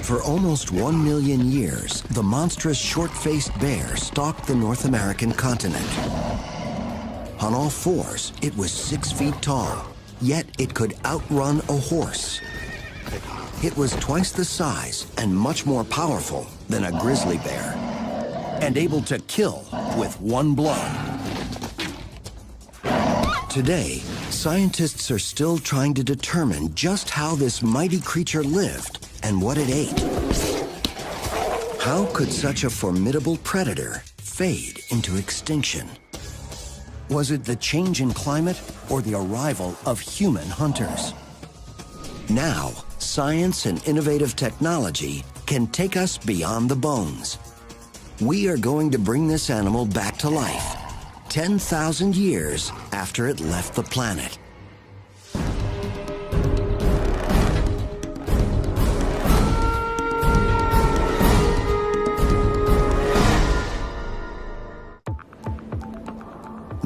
For almost 1 million years, the monstrous short-faced bear stalked the North American continent. On all fours, it was 6 feet tall, yet it could outrun a horse. It was twice the size and much more powerful than a grizzly bear, and able to kill with one blow. Today, scientists are still trying to determine just how this mighty creature lived and what it ate. How could such a formidable predator fade into extinction? Was it the change in climate or the arrival of human hunters? Now, science and innovative technology can take us beyond the bones. We are going to bring this animal back to life, 10,000 years after it left the planet.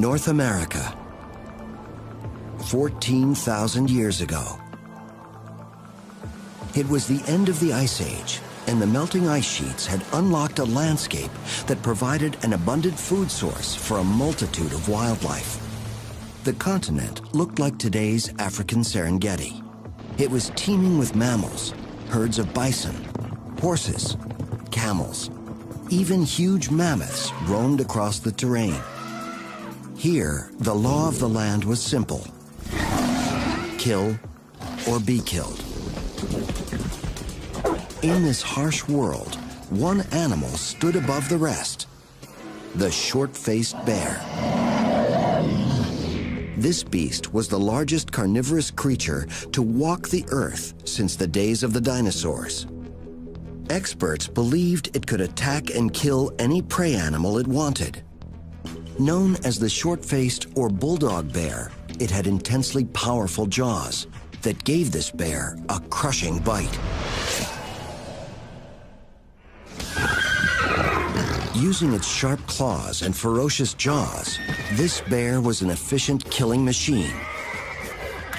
North America, 14,000 years ago. It was the end of the Ice Age, and the melting ice sheets had unlocked a landscape that provided an abundant food source for a multitude of wildlife. The continent looked like today's African Serengeti. It was teeming with mammals, herds of bison, horses, camels. Even huge mammoths roamed across the terrain. Here, the law of the land was simple: kill or be killed. In this harsh world, one animal stood above the rest: the short-faced bear. This beast was the largest carnivorous creature to walk the earth since the days of the dinosaurs. Experts believed it could attack and kill any prey animal it wanted. Known as the short-faced or bulldog bear, it had intensely powerful jaws that gave this bear a crushing bite. Using its sharp claws and ferocious jaws, this bear was an efficient killing machine.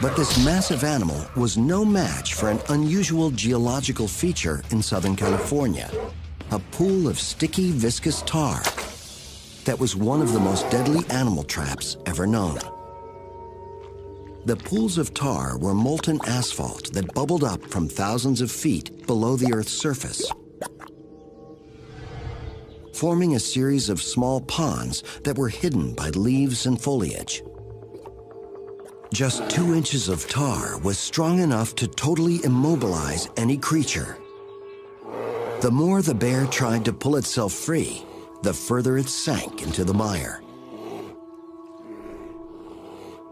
But this massive animal was no match for an unusual geological feature in Southern California: a pool of sticky, viscous tar that was one of the most deadly animal traps ever known. The pools of tar were molten asphalt that bubbled up from thousands of feet below the Earth's surface, forming a series of small ponds that were hidden by leaves and foliage. Just 2 inches of tar was strong enough to totally immobilize any creature. The more the bear tried to pull itself free, the further it sank into the mire.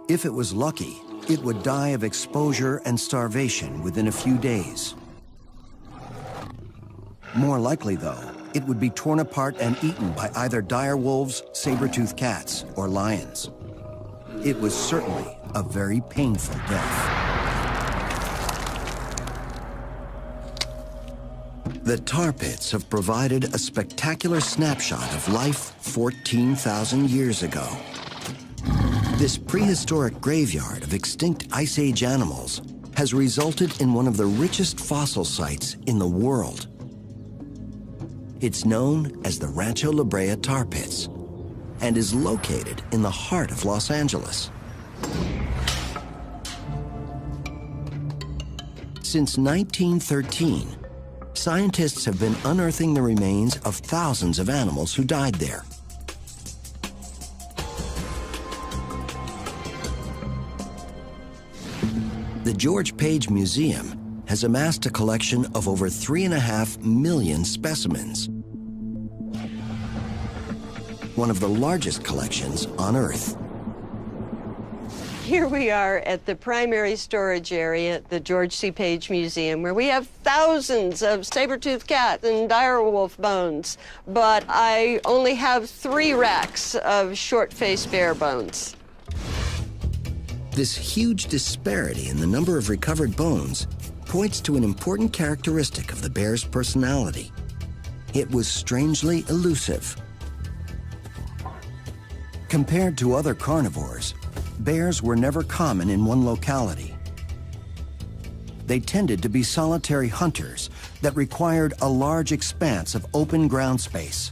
If it was lucky, it would die of exposure and starvation within a few days. More likely, though, it would be torn apart and eaten by either dire wolves, saber-toothed cats, or lions. It was certainly a very painful death. The tar pits have provided a spectacular snapshot of life 14,000 years ago. This prehistoric graveyard of extinct Ice Age animals has resulted in one of the richest fossil sites in the world. It's known as the Rancho La Brea Tar Pits and is located in the heart of Los Angeles. Since 1913, scientists have been unearthing the remains of thousands of animals who died there. The George Page Museum has amassed a collection of over 3.5 million specimens, one of the largest collections on Earth. Here we are at the primary storage area at the George C. Page Museum, where we have thousands of saber-toothed cat and direwolf bones, but I only have 3 racks of short-faced bear bones. This huge disparity in the number of recovered bones points to an important characteristic of the bear's personality. It was strangely elusive. Compared to other carnivores, bears were never common in one locality. they tended to be solitary hunters that required a large expanse of open ground space.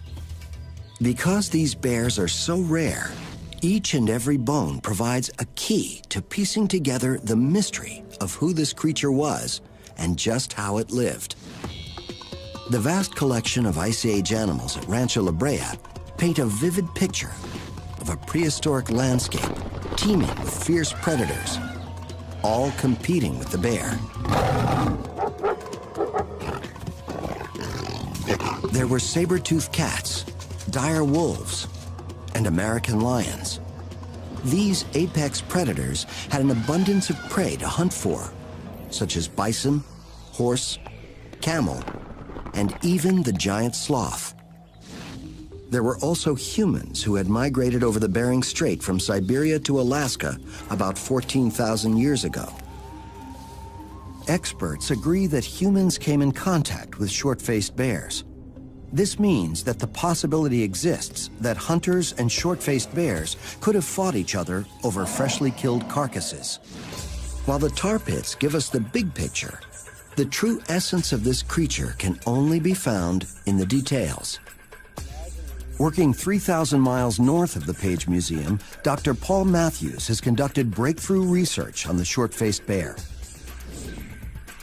Because these bears are so rare, each and every bone provides a key to piecing together the mystery of who this creature was and just how it lived. The vast collection of Ice Age animals at Rancho La Brea paint a vivid picture of a prehistoric landscape teeming with fierce predators, all competing with the bear. There were saber-toothed cats, dire wolves, and American lions. These apex predators had an abundance of prey to hunt for, such as bison, horse, camel, and even the giant sloth. There were also humans who had migrated over the Bering Strait from Siberia to Alaska about 14,000 years ago. Experts agree that humans came in contact with short-faced bears. This means that the possibility exists that hunters and short-faced bears could have fought each other over freshly killed carcasses. While the tar pits give us the big picture, the true essence of this creature can only be found in the details. Working 3,000 miles north of the Page Museum, Dr. Paul Matthews has conducted breakthrough research on the short-faced bear.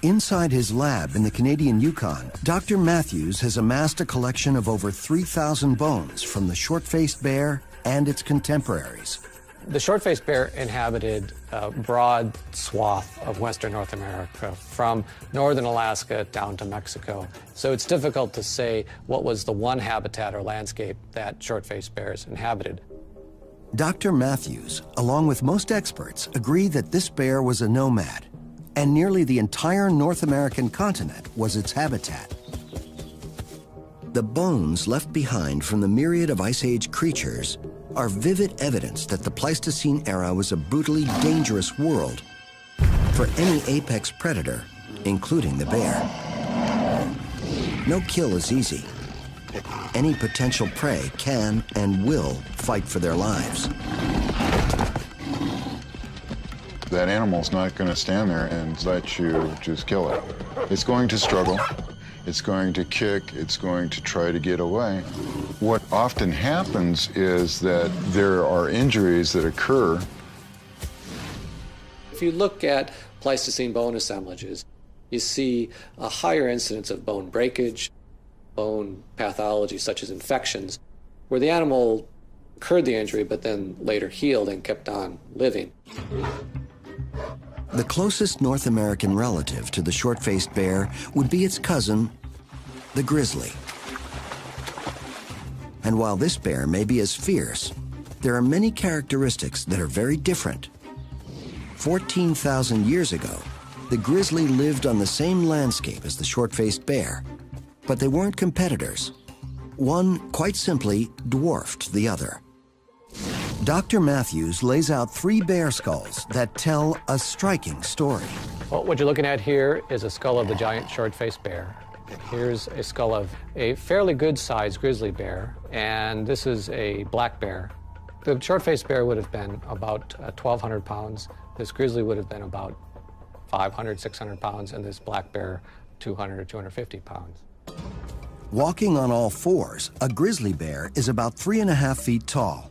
Inside his lab in the Canadian Yukon, Dr. Matthews has amassed a collection of over 3,000 bones from the short-faced bear and its contemporaries. The short-faced bear inhabited a broad swath of western North America, from northern Alaska down to Mexico. So it's difficult to say what was the one habitat or landscape that short-faced bears inhabited. Dr. Matthews, along with most experts, agree that this bear was a nomad, and nearly the entire North American continent was its habitat. The bones left behind from the myriad of Ice Age creatures are vivid evidence that the Pleistocene era was a brutally dangerous world for any apex predator, including the bear. No kill is easy. Any potential prey can and will fight for their lives. That animal's not going to stand there and let you just kill it. It's going to struggle. It's going to kick. It's going to try to get away. What often happens is that there are injuries that occur. If you look at Pleistocene bone assemblages, you see a higher incidence of bone breakage, bone pathology such as infections, where the animal incurred the injury but then later healed and kept on living. The closest North American relative to the short-faced bear would be its cousin, the grizzly. And while this bear may be as fierce, there are many characteristics that are very different. 14,000 years ago, the grizzly lived on the same landscape as the short-faced bear, but they weren't competitors. One, quite simply, dwarfed the other. Dr. Matthews lays out 3 bear skulls that tell a striking story. Well, what you're looking at here is a skull of the giant short-faced bear. Here's a skull of a fairly good-sized grizzly bear, and this is a black bear. The short-faced bear would have been about 1,200 pounds. This grizzly would have been about 500, 600 pounds, and this black bear 200 or 250 pounds. Walking on all fours, a grizzly bear is about 3.5 feet tall.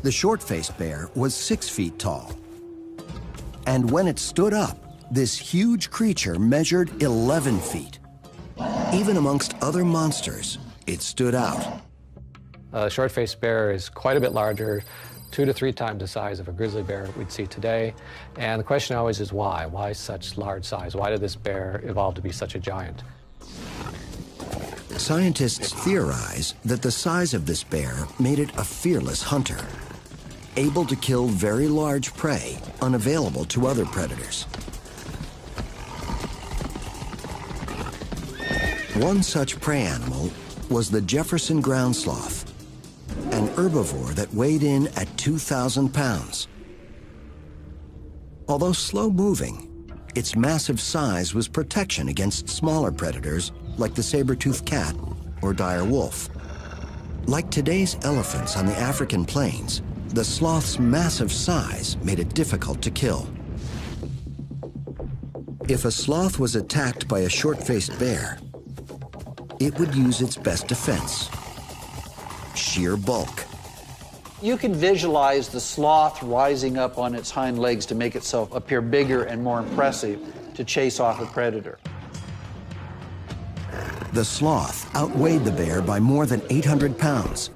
The short-faced bear was 6 feet tall. And when it stood up, this huge creature measured 11 feet. Even amongst other monsters, it stood out. A short-faced bear is quite a bit larger, 2 to 3 times the size of a grizzly bear we'd see today. And the question always is why? Why such large size? Why did this bear evolve to be such a giant? Scientists theorize that the size of this bear made it a fearless hunter, able to kill very large prey unavailable to other predators. One such prey animal was the Jefferson ground sloth, an herbivore that weighed in at 2,000 pounds. Although slow-moving, its massive size was protection against smaller predators like the saber-toothed cat or dire wolf. Like today's elephants on the African plains, the sloth's massive size made it difficult to kill. If a sloth was attacked by a short-faced bear, it would use its best defense, sheer bulk. You can visualize the sloth rising up on its hind legs to make itself appear bigger and more impressive to chase off a predator. The sloth outweighed the bear by more than 800 pounds.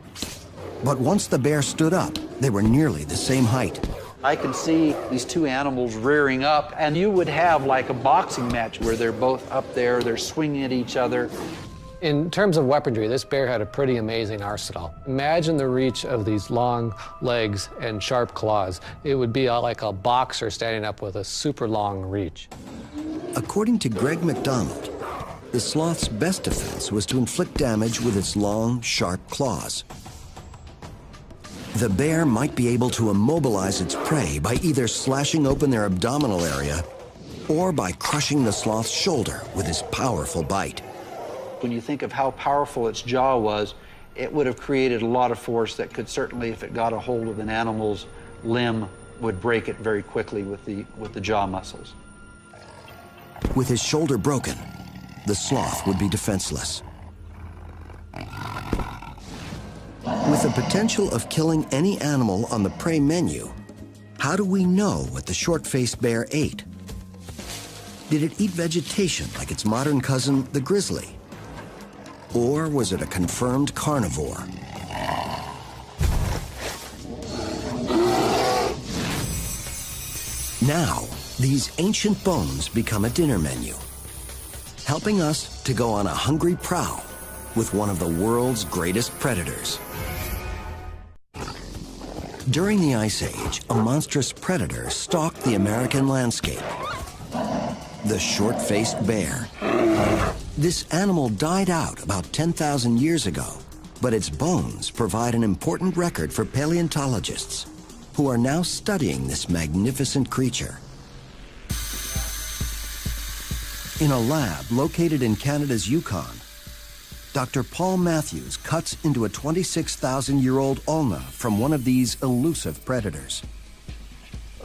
But once the bear stood up, they were nearly the same height. I can see these two animals rearing up, and you would have like a boxing match where they're both up there, they're swinging at each other. In terms of weaponry, this bear had a pretty amazing arsenal. Imagine the reach of these long legs and sharp claws. It would be like a boxer standing up with a super long reach. According to Greg McDonald, the sloth's best defense was to inflict damage with its long, sharp claws. The bear might be able to immobilize its prey by either slashing open their abdominal area or by crushing the sloth's shoulder with his powerful bite. When you think of how powerful its jaw was, it would have created a lot of force that could certainly, if it got a hold of an animal's limb, would break it very quickly with the jaw muscles. With his shoulder broken, the sloth would be defenseless. With the potential of killing any animal on the prey menu, how do we know what the short-faced bear ate? Did it eat vegetation like its modern cousin, the grizzly? Or was it a confirmed carnivore? Now, these ancient bones become a dinner menu, helping us to go on a hungry prowl with one of the world's greatest predators. During the Ice Age, a monstrous predator stalked the American landscape: the short-faced bear. This animal died out about 10,000 years ago, but its bones provide an important record for paleontologists who are now studying this magnificent creature. In a lab located in Canada's Yukon, Dr. Paul Matthews cuts into a 26,000-year-old ulna from one of these elusive predators.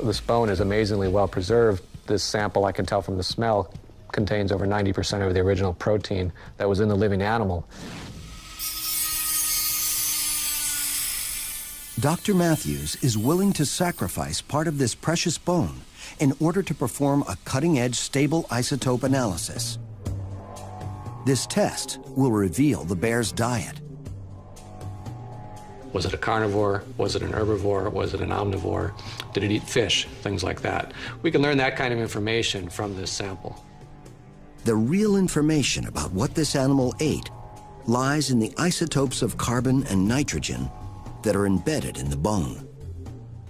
This bone is amazingly well preserved. This sample, I can tell from the smell, contains over 90% of the original protein that was in the living animal. Dr. Matthews is willing to sacrifice part of this precious bone in order to perform a cutting-edge stable isotope analysis. This test will reveal the bear's diet. Was it a carnivore? Was it an herbivore? Was it an omnivore? Did it eat fish? Things like that. We can learn that kind of information from this sample. The real information about what this animal ate lies in the isotopes of carbon and nitrogen that are embedded in the bone.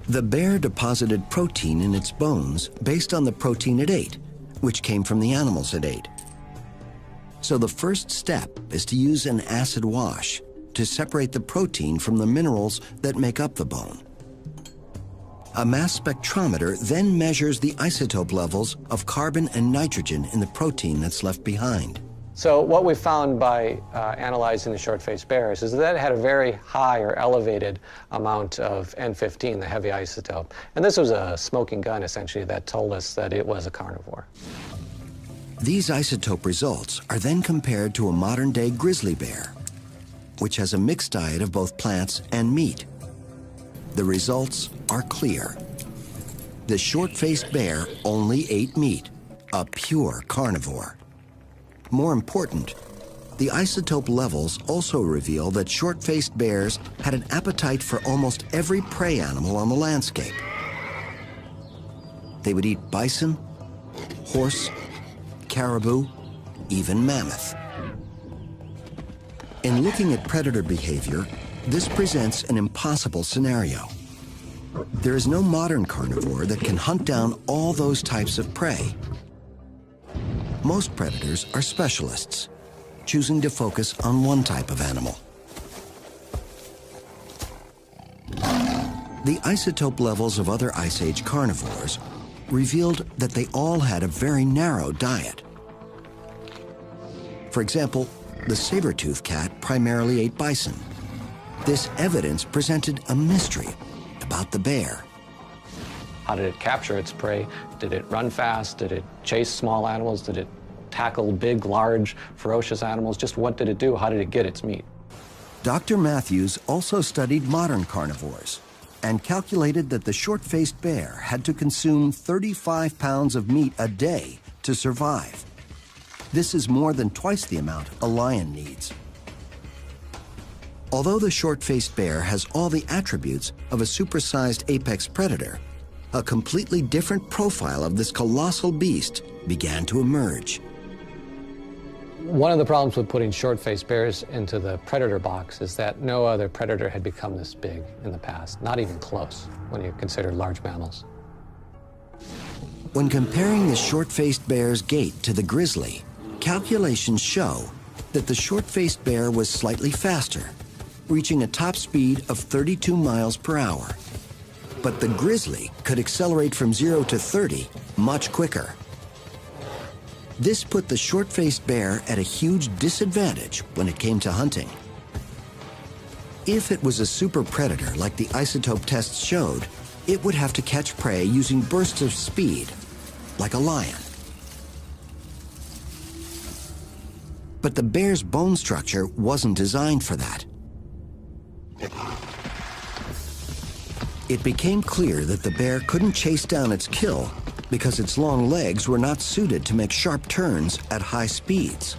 The bear deposited protein in its bones based on the protein it ate, which came from the animals it ate. So the first step is to use an acid wash to separate the protein from the minerals that make up the bone. A mass spectrometer then measures the isotope levels of carbon and nitrogen in the protein that's left behind. So what we found by analyzing the short-faced bears is that it had a very high or elevated amount of N15, the heavy isotope. And this was a smoking gun, essentially, that told us that it was a carnivore. These isotope results are then compared to a modern-day grizzly bear, which has a mixed diet of both plants and meat. The results are clear. The short-faced bear only ate meat, a pure carnivore. More important, the isotope levels also reveal that short-faced bears had an appetite for almost every prey animal on the landscape. They would eat bison, horse, caribou, even mammoth. In looking at predator behavior, this presents an impossible scenario. There is no modern carnivore that can hunt down all those types of prey. Most predators are specialists, choosing to focus on one type of animal. The isotope levels of other Ice Age carnivores revealed that they all had a very narrow diet. For example, the saber-toothed cat primarily ate bison. This evidence presented a mystery about the bear. How did it capture its prey? Did it run fast? Did it chase small animals? Did it tackle big, large, ferocious animals? Just what did it do? How did it get its meat? Dr. Matthews also studied modern carnivores and calculated that the short-faced bear had to consume 35 pounds of meat a day to survive. This is more than twice the amount a lion needs. Although the short-faced bear has all the attributes of a supersized apex predator, a completely different profile of this colossal beast began to emerge. One of the problems with putting short-faced bears into the predator box is that no other predator had become this big in the past, not even close when you consider large mammals. When comparing the short-faced bear's gait to the grizzly, calculations show that the short-faced bear was slightly faster, reaching a top speed of 32 miles per hour. But the grizzly could accelerate from 0 to 30 much quicker. This put the short-faced bear at a huge disadvantage when it came to hunting. If it was a super predator like the isotope tests showed, it would have to catch prey using bursts of speed, like a lion. But the bear's bone structure wasn't designed for that. It became clear that the bear couldn't chase down its kill because its long legs were not suited to make sharp turns at high speeds.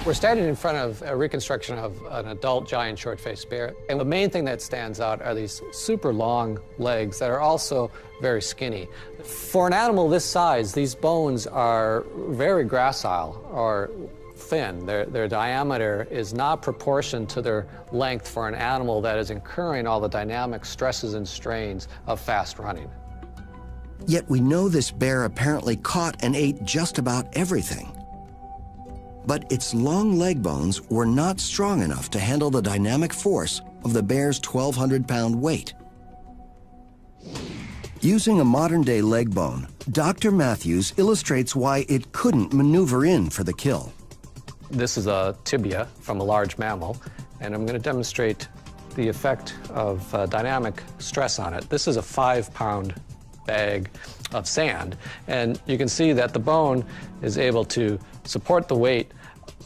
We're standing in front of a reconstruction of an adult giant short-faced bear, and the main thing that stands out are these super long legs that are also very skinny. For an animal this size, these bones are very gracile or thin. Their diameter is not proportioned to their length for an animal that is incurring all the dynamic stresses and strains of fast running. Yet we know this bear apparently caught and ate just about everything. But its long leg bones were not strong enough to handle the dynamic force of the bear's 1,200-pound weight. Using a modern-day leg bone, Dr. Matthews illustrates why it couldn't maneuver in for the kill. This is a tibia from a large mammal, and I'm going to demonstrate the effect of dynamic stress on it. This is a 5-pound bag of sand, and you can see that the bone is able to support the weight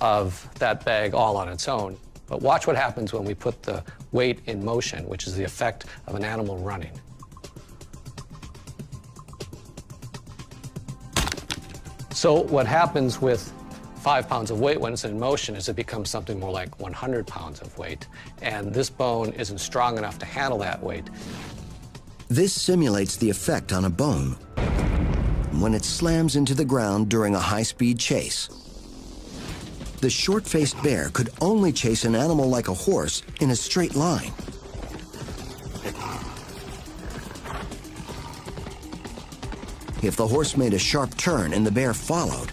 of that bag all on its own. But watch what happens when we put the weight in motion, which is the effect of an animal running. So what happens with 5 pounds of weight when it's in motion is it becomes something more like 100 pounds of weight, and this bone isn't strong enough to handle that weight. This simulates the effect on a bone when it slams into the ground during a high-speed chase. The short-faced bear could only chase an animal like a horse in a straight line. If the horse made a sharp turn and the bear followed,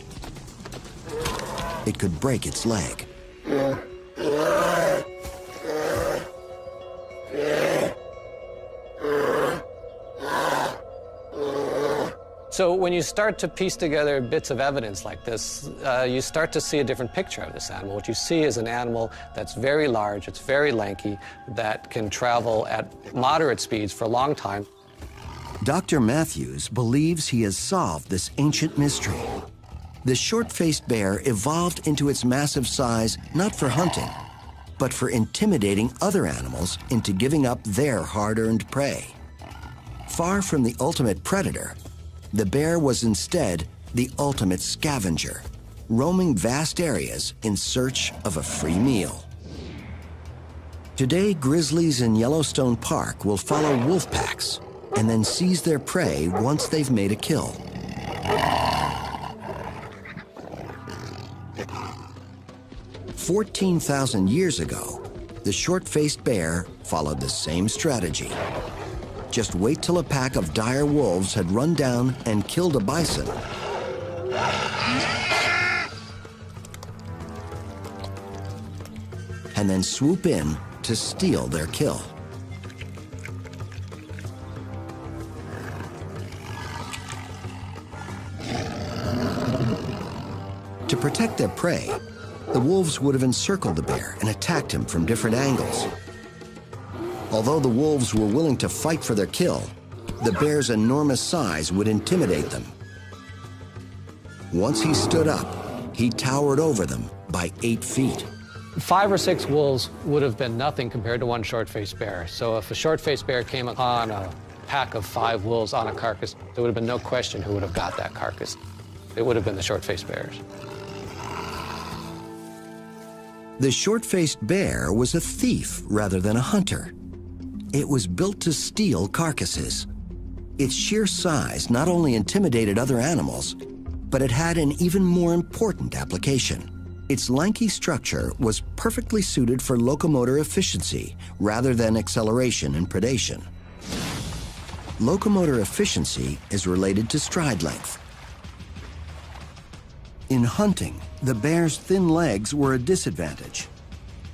it could break its leg. So when you start to piece together bits of evidence like this, you start to see a different picture of this animal. What you see is an animal that's very large, it's very lanky, that can travel at moderate speeds for a long time. Dr. Matthews believes he has solved this ancient mystery. The short-faced bear evolved into its massive size not for hunting, but for intimidating other animals into giving up their hard-earned prey. Far from the ultimate predator, the bear was instead the ultimate scavenger, roaming vast areas in search of a free meal. Today, grizzlies in Yellowstone Park will follow wolf packs and then seize their prey once they've made a kill. "14,000 years ago, the short-faced bear followed the same strategy. Just wait till a pack of dire wolves had run down and killed a bison. And then swoop in to steal their kill. To protect their prey, the wolves would have encircled the bear and attacked him from different angles. Although the wolves were willing to fight for their kill, the bear's enormous size would intimidate them. Once he stood up, he towered over them by 8 feet. 5 or 6 wolves would have been nothing compared to one short-faced bear. So if a short-faced bear came upon a pack of 5 wolves on a carcass, there would have been no question who would have got that carcass. It would have been the short-faced bears. The short-faced bear was a thief rather than a hunter. It was built to steal carcasses. Its sheer size not only intimidated other animals, but it had an even more important application. Its lanky structure was perfectly suited for locomotor efficiency rather than acceleration and predation. Locomotor efficiency is related to stride length. In hunting, the bear's thin legs were a disadvantage.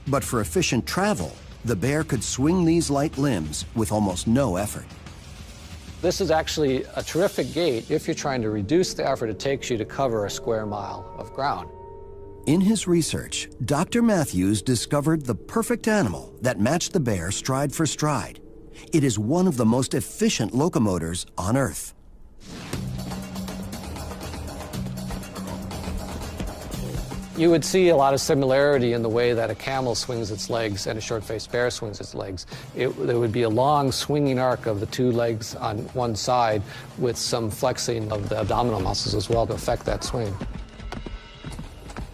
But for efficient travel, the bear could swing these light limbs with almost no effort. This is actually a terrific gait if you're trying to reduce the effort it takes you to cover a square mile of ground. In his research, Dr. Matthews discovered the perfect animal that matched the bear stride for stride. It is one of the most efficient locomotors on Earth. You would see a lot of similarity in the way that a camel swings its legs and a short-faced bear swings its legs. There would be a long swinging arc of the 2 legs on one side with some flexing of the abdominal muscles as well to affect that swing.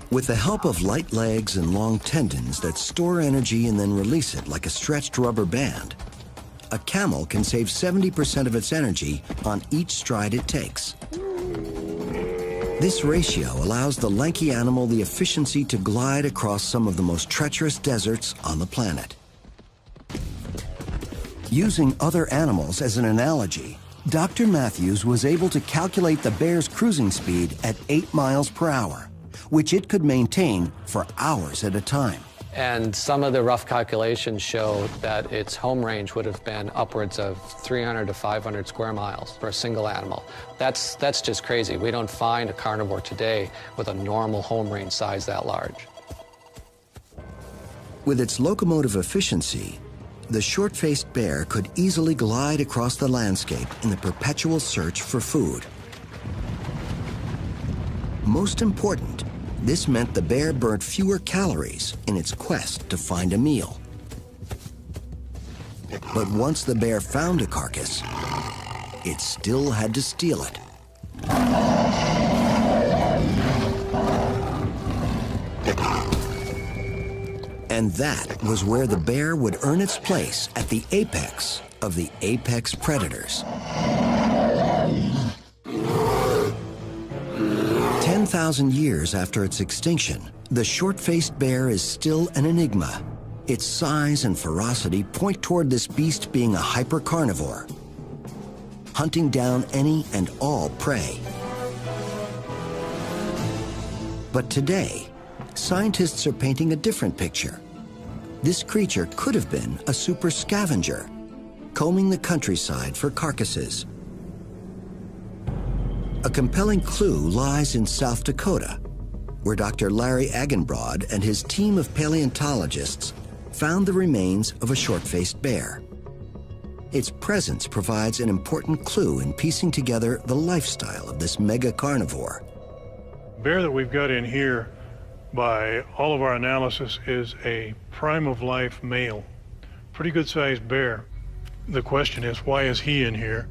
With the help of light legs and long tendons that store energy and then release it like a stretched rubber band, a camel can save 70% of its energy on each stride it takes. This ratio allows the lanky animal the efficiency to glide across some of the most treacherous deserts on the planet. Using other animals as an analogy, Dr. Matthews was able to calculate the bear's cruising speed at 8 miles per hour, which it could maintain for hours at a time. And some of the rough calculations show that its home range would have been upwards of 300 to 500 square miles for a single animal. That's just crazy. We don't find a carnivore today with a normal home range size that large. With its locomotive efficiency, the short-faced bear could easily glide across the landscape in the perpetual search for food. Most important, this meant the bear burnt fewer calories in its quest to find a meal. But once the bear found a carcass, it still had to steal it. And that was where the bear would earn its place at the apex of the apex predators. 10,000 years after its extinction, the short-faced bear is still an enigma. Its size and ferocity point toward this beast being a hyper-carnivore, hunting down any and all prey. But today, scientists are painting a different picture. This creature could have been a super scavenger, combing the countryside for carcasses. A compelling clue lies in South Dakota, where Dr. Larry Agenbrod and his team of paleontologists found the remains of a short-faced bear. Its presence provides an important clue in piecing together the lifestyle of this mega carnivore. The bear that we've got in here, by all of our analysis, is a prime-of-life male. Pretty good-sized bear. The question is, why is he in here?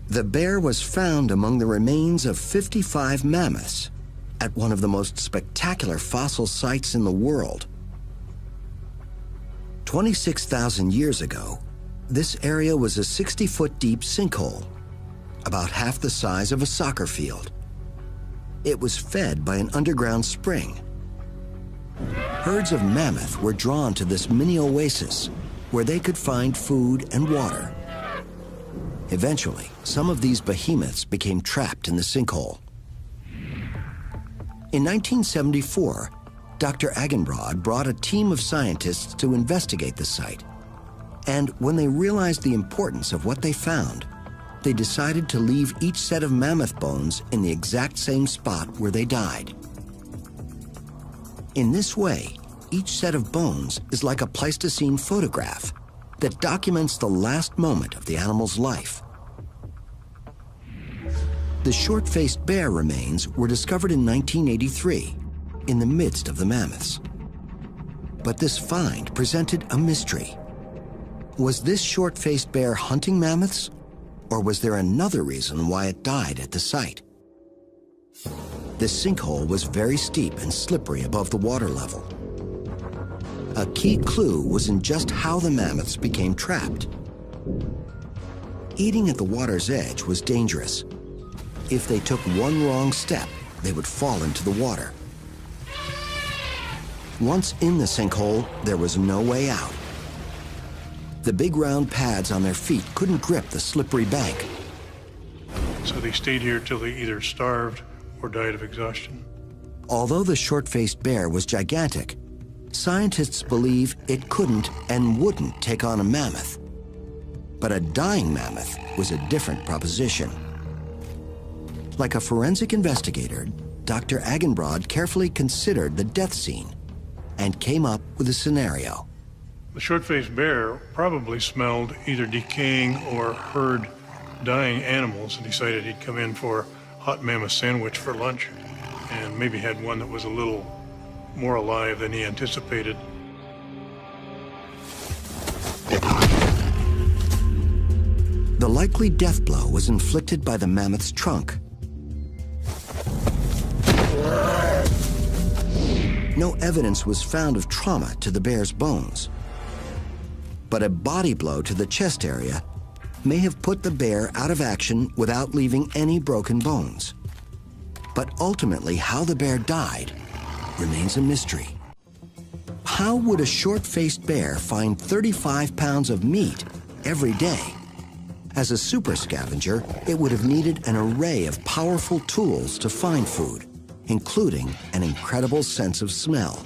The bear was found among the remains of 55 mammoths at one of the most spectacular fossil sites in the world. 26,000 years ago, this area was a 60-foot deep sinkhole, about half the size of a soccer field. It was fed by an underground spring. Herds of mammoth were drawn to this mini oasis where they could find food and water. Eventually, some of these behemoths became trapped in the sinkhole. In 1974, Dr. Agenbrod brought a team of scientists to investigate the site. And when they realized the importance of what they found, they decided to leave each set of mammoth bones in the exact same spot where they died. In this way, each set of bones is like a Pleistocene photograph that documents the last moment of the animal's life. The short-faced bear remains were discovered in 1983 in the midst of the mammoths. But this find presented a mystery. Was this short-faced bear hunting mammoths, or was there another reason why it died at the site? The sinkhole was very steep and slippery above the water level. A key clue was in just how the mammoths became trapped. Eating at the water's edge was dangerous. If they took one wrong step, they would fall into the water. Once in the sinkhole, there was no way out. The big round pads on their feet couldn't grip the slippery bank. So they stayed here till they either starved or died of exhaustion. Although the short-faced bear was gigantic, scientists believe it couldn't and wouldn't take on a mammoth. But a dying mammoth was a different proposition. Like a forensic investigator, Dr. Agenbrod carefully considered the death scene and came up with a scenario. The short-faced bear probably smelled either decaying or heard dying animals and decided he'd come in for a hot mammoth sandwich for lunch, and maybe had one that was a little more alive than he anticipated. The likely death blow was inflicted by the mammoth's trunk. No evidence was found of trauma to the bear's bones. But a body blow to the chest area may have put the bear out of action without leaving any broken bones. But ultimately, how the bear died remains a mystery. How would a short-faced bear find 35 pounds of meat every day? As a super scavenger, it would have needed an array of powerful tools to find food, including an incredible sense of smell.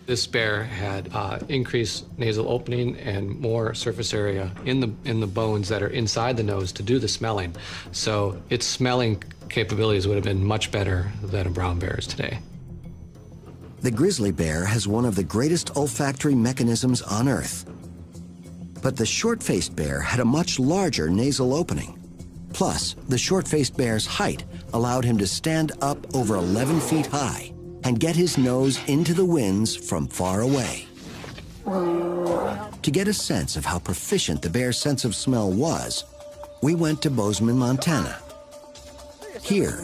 This bear had increased nasal opening and more surface area in the bones that are inside the nose to do the smelling. So its smelling capabilities would have been much better than a brown bear's today. The grizzly bear has one of the greatest olfactory mechanisms on Earth. But the short-faced bear had a much larger nasal opening. Plus, the short-faced bear's height allowed him to stand up over 11 feet high and get his nose into the winds from far away. To get a sense of how proficient the bear's sense of smell was, we went to Bozeman, Montana. Here,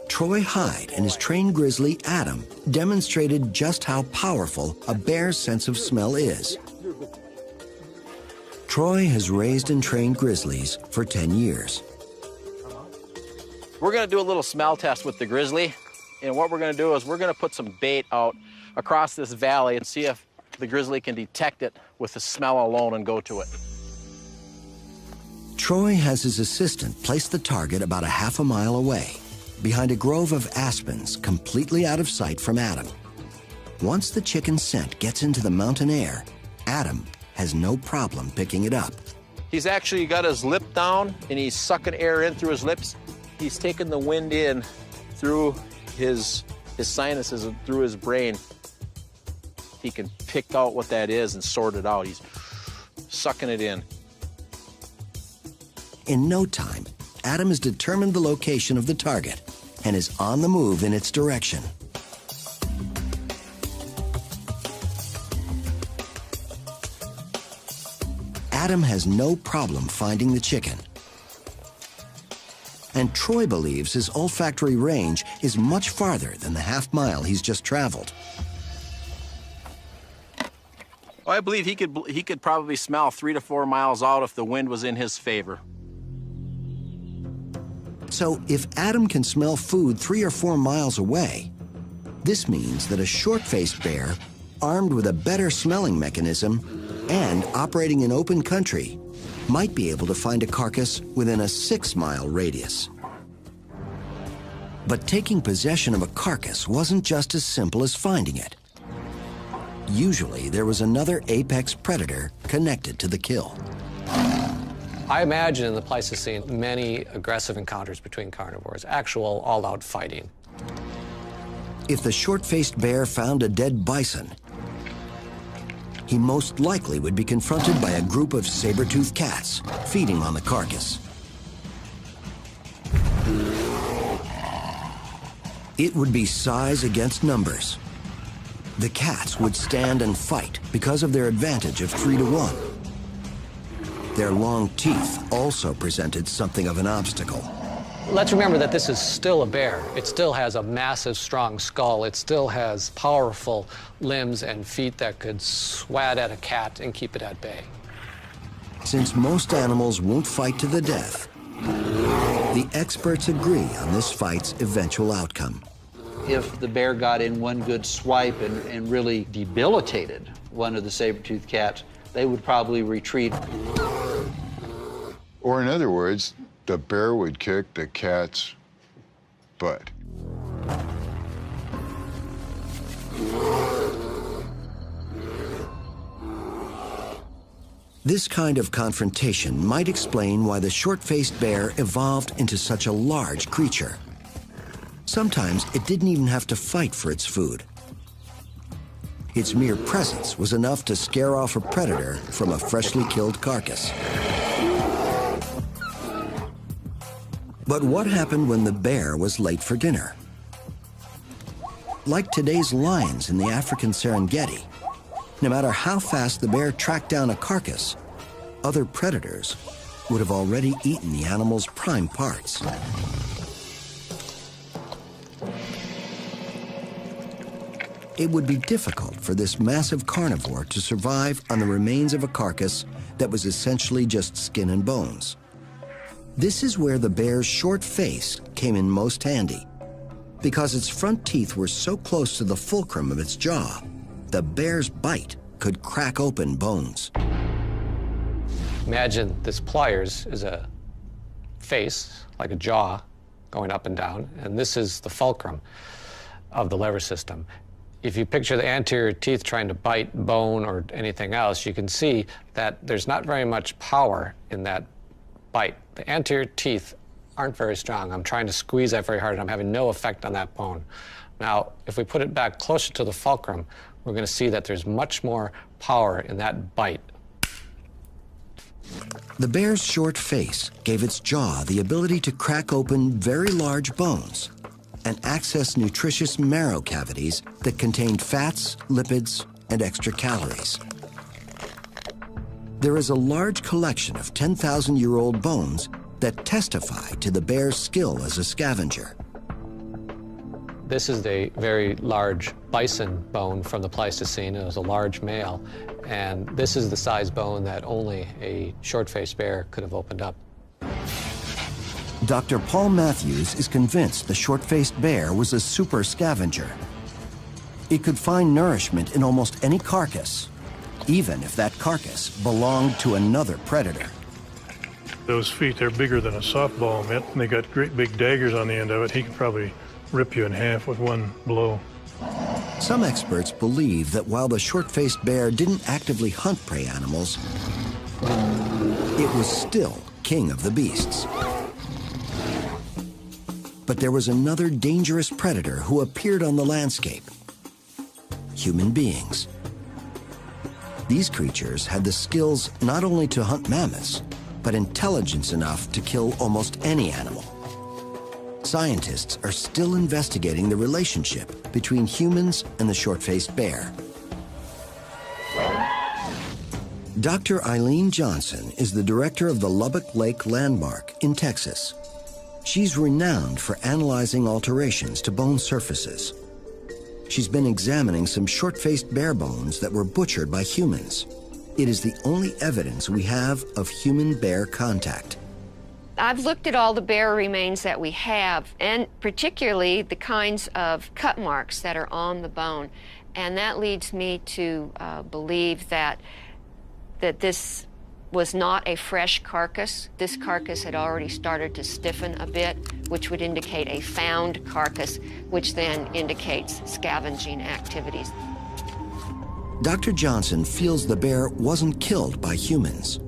Troy Hyde and his trained grizzly, Adam, demonstrated just how powerful a bear's sense of smell is. Troy has raised and trained grizzlies for 10 years. We're going to do a little smell test with the grizzly. And what we're going to do is we're going to put some bait out across this valley and see if the grizzly can detect it with the smell alone and go to it. Troy has his assistant place the target about a half a mile away, behind a grove of aspens completely out of sight from Adam. Once the chicken's scent gets into the mountain air, Adam has no problem picking it up. He's actually got his lip down and he's sucking air in through his lips. He's taking the wind in through his sinuses and through his brain. He can pick out what that is and sort it out. He's sucking it in. In no time, Adam has determined the location of the target and is on the move in its direction. Adam has no problem finding the chicken. And Troy believes his olfactory range is much farther than the half mile he's just traveled. Well, I believe he could probably smell 3 to 4 miles out if the wind was in his favor. So if Adam can smell food 3 or 4 miles away, this means that a short-faced bear, armed with a better smelling mechanism and operating in open country, might be able to find a carcass within a 6-mile radius. But taking possession of a carcass wasn't just as simple as finding it. Usually, there was another apex predator connected to the kill. I imagine in the Pleistocene many aggressive encounters between carnivores, actual all-out fighting. If the short-faced bear found a dead bison, he most likely would be confronted by a group of saber-toothed cats feeding on the carcass. It would be size against numbers. The cats would stand and fight because of their advantage of 3 to 1. Their long teeth also presented something of an obstacle. Let's remember that this is still a bear. It still has a massive, strong skull. It still has powerful limbs and feet that could swat at a cat and keep it at bay. Since most animals won't fight to the death, the experts agree on this fight's eventual outcome. If the bear got in one good swipe and really debilitated one of the saber-toothed cats, they would probably retreat. Or in other words, the bear would kick the cat's butt. This kind of confrontation might explain why the short-faced bear evolved into such a large creature. Sometimes it didn't even have to fight for its food. Its mere presence was enough to scare off a predator from a freshly killed carcass. But what happened when the bear was late for dinner? Like today's lions in the African Serengeti, no matter how fast the bear tracked down a carcass, other predators would have already eaten the animal's prime parts. It would be difficult for this massive carnivore to survive on the remains of a carcass that was essentially just skin and bones. This is where the bear's short face came in most handy. Because its front teeth were so close to the fulcrum of its jaw, the bear's bite could crack open bones. Imagine this pliers is a face, like a jaw, going up and down, and this is the fulcrum of the lever system. If you picture the anterior teeth trying to bite bone or anything else, you can see that there's not very much power in that bite. The anterior teeth aren't very strong. I'm trying to squeeze that very hard, and I'm having no effect on that bone. Now, if we put it back closer to the fulcrum, we're going to see that there's much more power in that bite. The bear's short face gave its jaw the ability to crack open very large bones and access nutritious marrow cavities that contained fats, lipids, and extra calories. There is a large collection of 10,000-year-old bones that testify to the bear's skill as a scavenger. This is a very large bison bone from the Pleistocene. It was a large male, and this is the size bone that only a short-faced bear could have opened up. Dr. Paul Matthews is convinced the short-faced bear was a super scavenger. It could find nourishment in almost any carcass, even if that carcass belonged to another predator. Those feet, they're bigger than a softball mitt, and they got great big daggers on the end of it. He could probably rip you in half with one blow. Some experts believe that while the short-faced bear didn't actively hunt prey animals, it was still king of the beasts. But there was another dangerous predator who appeared on the landscape: human beings. These creatures had the skills not only to hunt mammoths, but intelligence enough to kill almost any animal. Scientists are still investigating the relationship between humans and the short-faced bear. Dr. Eileen Johnson is the director of the Lubbock Lake Landmark in Texas. She's renowned for analyzing alterations to bone surfaces. She's been examining some short-faced bear bones that were butchered by humans. It is the only evidence we have of human-bear contact. I've looked at all the bear remains that we have, and particularly the kinds of cut marks that are on the bone. And that leads me to believe that this was not a fresh carcass. This carcass had already started to stiffen a bit, which would indicate a found carcass, which then indicates scavenging activities. Dr. Johnson feels the bear wasn't killed by humans.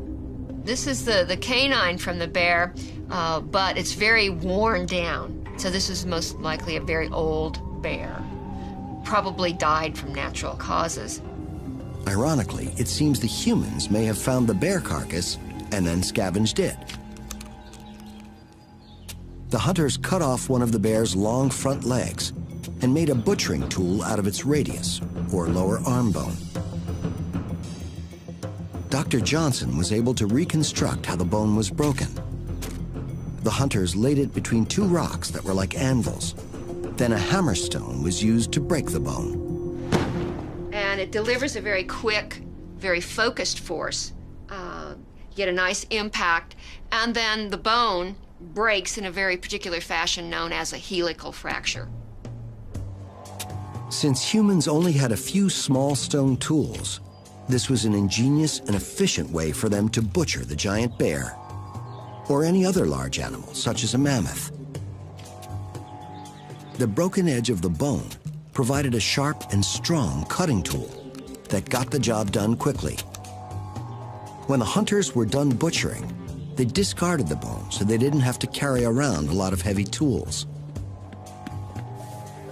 This is the canine from the bear, but it's very worn down. So this is most likely a very old bear. Probably died from natural causes. Ironically, it seems the humans may have found the bear carcass and then scavenged it. The hunters cut off one of the bear's long front legs and made a butchering tool out of its radius, or lower arm bone. Dr. Johnson was able to reconstruct how the bone was broken. The hunters laid it between two rocks that were like anvils. Then a hammerstone was used to break the bone. And it delivers a very quick, very focused force. You get a nice impact, and then the bone breaks in a very particular fashion known as a helical fracture. Since humans only had a few small stone tools, this was an ingenious and efficient way for them to butcher the giant bear, or any other large animal, such as a mammoth. The broken edge of the bone provided a sharp and strong cutting tool that got the job done quickly. When the hunters were done butchering, they discarded the bone so they didn't have to carry around a lot of heavy tools.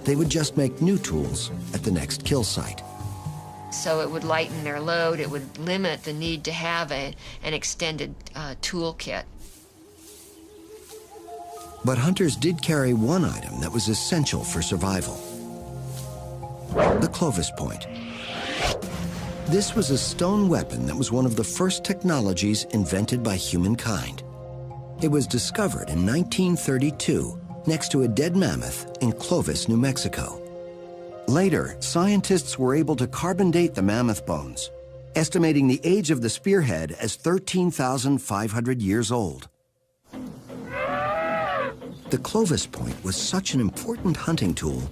They would just make new tools at the next kill site. So it would lighten their load, it would limit the need to have an extended tool kit. But hunters did carry one item that was essential for survival: the Clovis point. This was a stone weapon that was one of the first technologies invented by humankind. It was discovered in 1932 next to a dead mammoth in Clovis, New Mexico. Later, scientists were able to carbon date the mammoth bones, estimating the age of the spearhead as 13,500 years old. The Clovis point was such an important hunting tool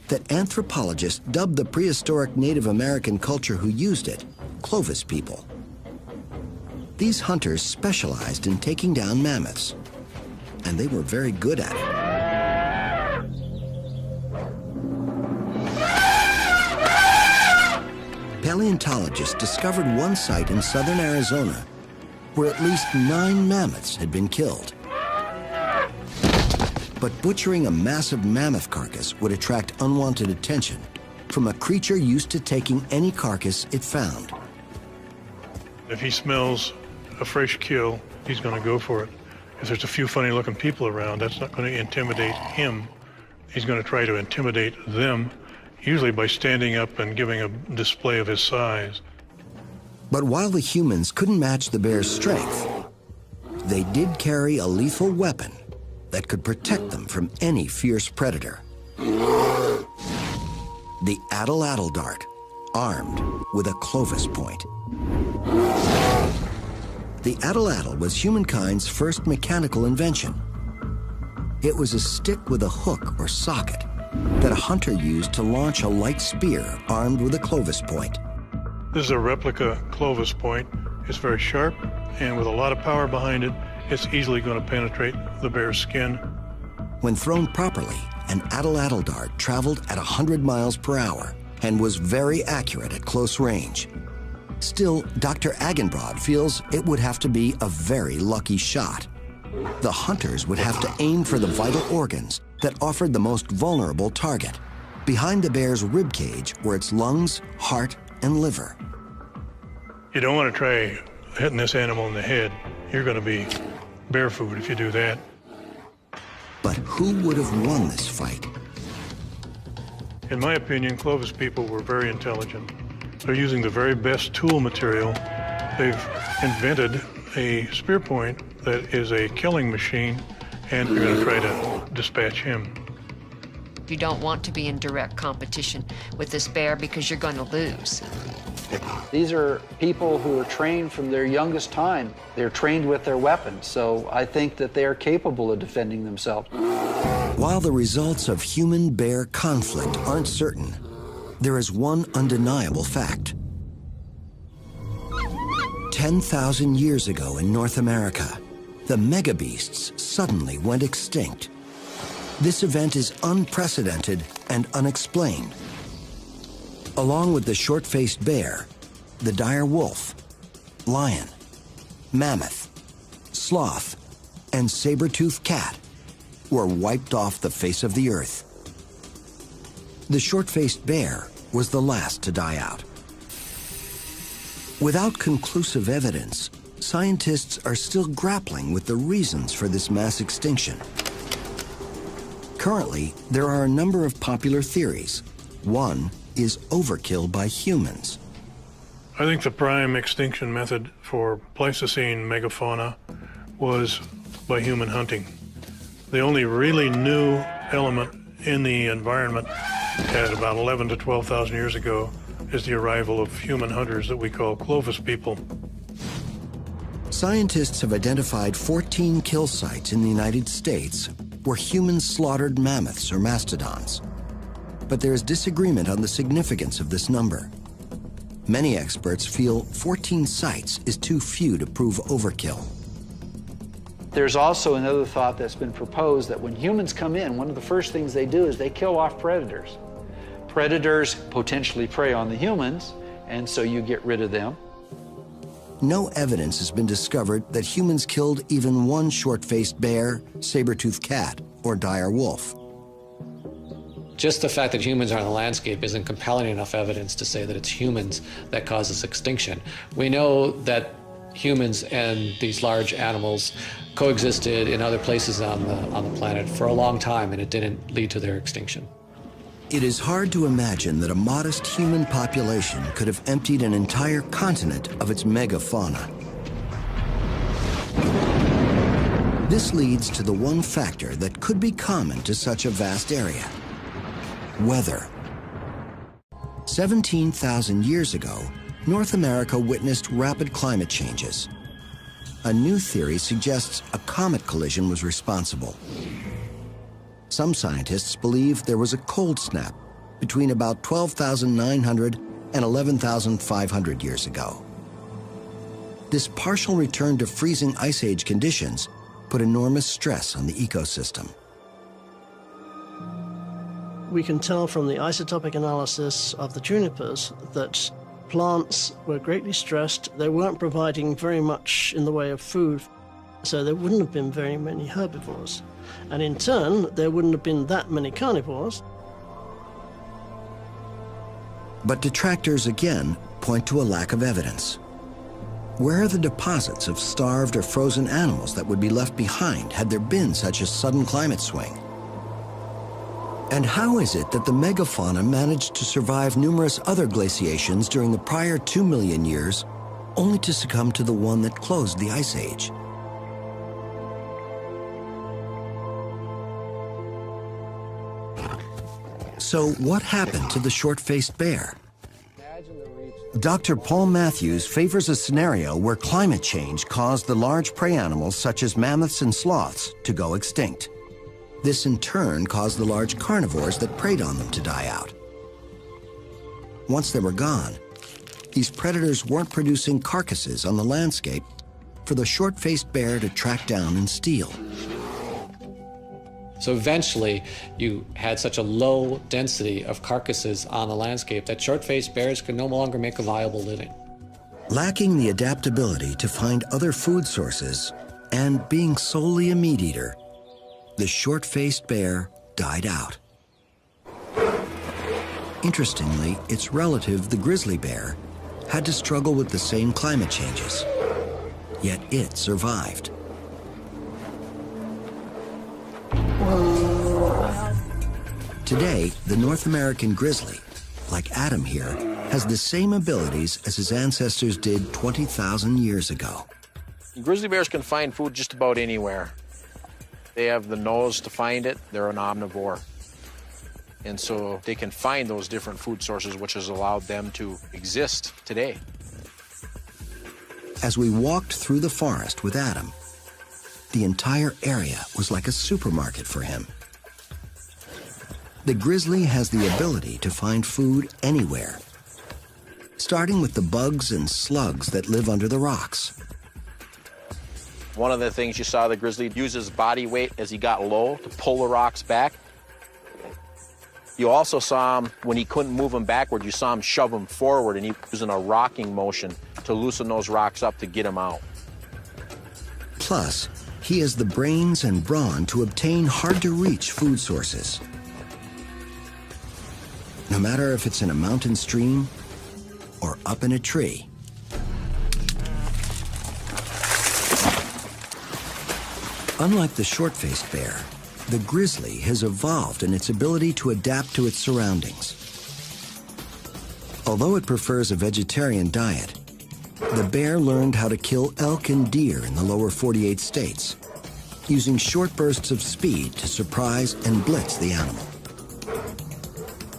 that anthropologists dubbed the prehistoric Native American culture who used it Clovis people. These hunters specialized in taking down mammoths, and they were very good at it. Paleontologists discovered one site in southern Arizona where at least 9 mammoths had been killed. But butchering a massive mammoth carcass would attract unwanted attention from a creature used to taking any carcass it found. If he smells a fresh kill, he's going to go for it. If there's a few funny-looking people around, that's not going to intimidate him. He's going to try to intimidate them, usually by standing up and giving a display of his size. But while the humans couldn't match the bear's strength, they did carry a lethal weapon that could protect them from any fierce predator. The atlatl dart, armed with a Clovis point. The atlatl was humankind's first mechanical invention. It was a stick with a hook or socket that a hunter used to launch a light spear armed with a Clovis point. This is a replica Clovis point. It's very sharp, and with a lot of power behind it, it's easily going to penetrate the bear's skin. When thrown properly, an atlatl dart traveled at 100 miles per hour and was very accurate at close range. Still, Dr. Agenbrod feels it would have to be a very lucky shot. The hunters would have to aim for the vital organs that offered the most vulnerable target. Behind the bear's rib cage were its lungs, heart, and liver. You don't want to try hitting this animal in the head. You're going to be bear food if you do that. But who would have won this fight? In my opinion, Clovis people were very intelligent. They're using the very best tool material. They've invented a spear point that is a killing machine, and they're going to try to dispatch him. You don't want to be in direct competition with this bear because you're going to lose. These are people who are trained from their youngest time. They're trained with their weapons, so I think that they are capable of defending themselves. While the results of human-bear conflict aren't certain, there is one undeniable fact. 10,000 years ago in North America, the megabeasts suddenly went extinct. This event is unprecedented and unexplained. Along with the short-faced bear, the dire wolf, lion, mammoth, sloth, and saber-toothed cat were wiped off the face of the earth. The short-faced bear was the last to die out. Without conclusive evidence, scientists are still grappling with the reasons for this mass extinction. Currently, there are a number of popular theories. One is overkill by humans. I think the prime extinction method for Pleistocene megafauna was by human hunting. The only really new element in the environment at about 11 to 12,000 years ago is the arrival of human hunters that we call Clovis people. Scientists have identified 14 kill sites in the United States where humans slaughtered mammoths or mastodons. But there is disagreement on the significance of this number. Many experts feel 14 sites is too few to prove overkill. There's also another thought that's been proposed that when humans come in, one of the first things they do is they kill off predators. Predators potentially prey on the humans, and so you get rid of them. No evidence has been discovered that humans killed even one short-faced bear, saber-toothed cat, or dire wolf. Just the fact that humans are on the landscape isn't compelling enough evidence to say that it's humans that cause this extinction. We know that humans and these large animals coexisted in other places on the planet for a long time, and it didn't lead to their extinction. It is hard to imagine that a modest human population could have emptied an entire continent of its megafauna. This leads to the one factor that could be common to such a vast area: weather. 17,000 years ago, North America witnessed rapid climate changes. A new theory suggests a comet collision was responsible. Some scientists believe there was a cold snap between about 12,900 and 11,500 years ago. This partial return to freezing ice age conditions put enormous stress on the ecosystem. We can tell from the isotopic analysis of the junipers that plants were greatly stressed. They weren't providing very much in the way of food, so there wouldn't have been very many herbivores. And in turn, there wouldn't have been that many carnivores. But detractors again point to a lack of evidence. Where are the deposits of starved or frozen animals that would be left behind had there been such a sudden climate swing? And how is it that the megafauna managed to survive numerous other glaciations during the prior 2 million years, only to succumb to the one that closed the Ice Age? So what happened to the short-faced bear? Dr. Paul Matthews favors a scenario where climate change caused the large prey animals such as mammoths and sloths to go extinct. This in turn caused the large carnivores that preyed on them to die out. Once they were gone, these predators weren't producing carcasses on the landscape for the short-faced bear to track down and steal. So eventually, you had such a low density of carcasses on the landscape that short-faced bears could no longer make a viable living. Lacking the adaptability to find other food sources and being solely a meat eater, the short-faced bear died out. Interestingly, its relative, the grizzly bear, had to struggle with the same climate changes, yet it survived. Today, the North American grizzly, like Adam here, has the same abilities as his ancestors did 20,000 years ago. Grizzly bears can find food just about anywhere. They have the nose to find it. They're an omnivore. And so they can find those different food sources, which has allowed them to exist today. As we walked through the forest with Adam, the entire area was like a supermarket for him. The grizzly has the ability to find food anywhere, starting with the bugs and slugs that live under the rocks. One of the things you saw the grizzly use his body weight as he got low to pull the rocks back. You also saw him, when he couldn't move them backward, you saw him shove them forward, and he was using a rocking motion to loosen those rocks up to get them out. Plus, he has the brains and brawn to obtain hard-to-reach food sources. No matter if it's in a mountain stream or up in a tree, Unlike the short-faced bear, the grizzly has evolved in its ability to adapt to its surroundings. Although it prefers a vegetarian diet, the bear learned how to kill elk and deer in the lower 48 states, using short bursts of speed to surprise and blitz the animal.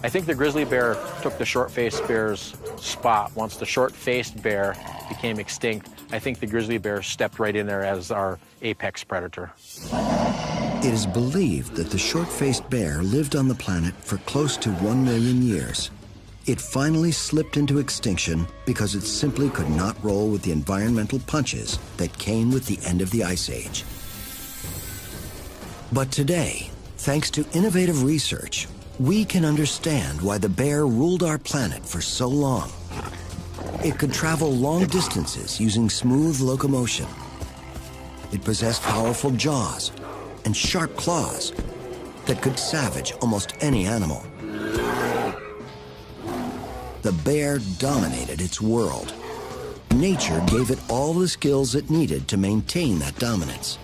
I think the grizzly bear took the short-faced bear's spot. Once the short-faced bear became extinct, I think the grizzly bear stepped right in there as our apex predator. It is believed that the short-faced bear lived on the planet for close to 1 million years. It finally slipped into extinction because it simply could not roll with the environmental punches that came with the end of the Ice Age. But today, thanks to innovative research, we can understand why the bear ruled our planet for so long. It could travel long distances using smooth locomotion. It possessed powerful jaws and sharp claws that could savage almost any animal. The bear dominated its world. Nature gave it all the skills it needed to maintain that dominance.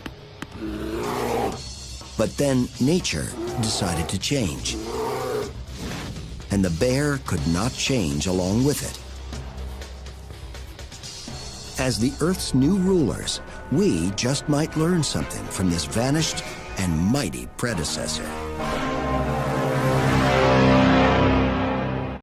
But then nature decided to change. And the bear could not change along with it. As the Earth's new rulers, we just might learn something from this vanished and mighty predecessor.